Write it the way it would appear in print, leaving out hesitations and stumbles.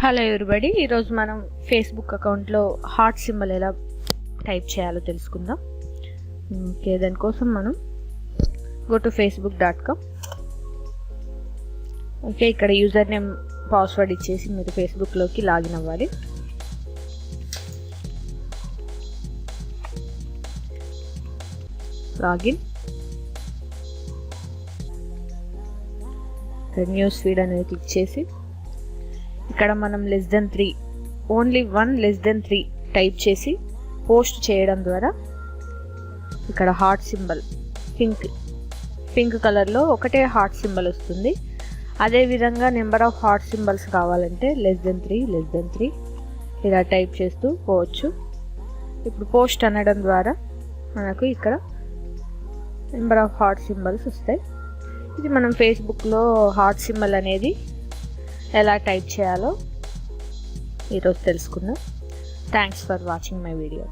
Hello everybody, ఈరోజు మనం Facebook అకౌంట్లో హార్ట్ సింబల్ ఎలా టైప్ చేయాలో తెలుసుకుందాం. ఓకే, దానికోసం మనం గో టు facebook.com. ఓకే, ఇక్కడ యూజర్ నేమ్ పాస్వర్డ్ ఇచ్చేసి మీరు ఫేస్బుక్లోకి లాగిన్ అవ్వాలి. లాగిన్, న్యూస్ ఫీడ్ అనేది క్లిక్ చేసి ఇక్కడ మనం <3 ఓన్లీ 1 టైప్ చేసి పోస్ట్ చేయడం ద్వారా ఇక్కడ హార్ట్ సింబల్ పింక్ కలర్లో ఒకటే హార్ట్ సింబల్ వస్తుంది. అదేవిధంగా నెంబర్ ఆఫ్ హార్ట్ సింబల్స్ కావాలంటే <3 ఇలా టైప్ చేస్తూ పోవచ్చు. ఇప్పుడు పోస్ట్ అనడం ద్వారా మనకు ఇక్కడ నెంబర్ ఆఫ్ హార్ట్ సింబల్స్ వస్తాయి. ఇది మనం ఫేస్బుక్లో హార్ట్ సింబల్ అనేది ఎలా టైప్ చేయాలో ఈరోజు తెలుసుకుందాం. Thanks for watching my video.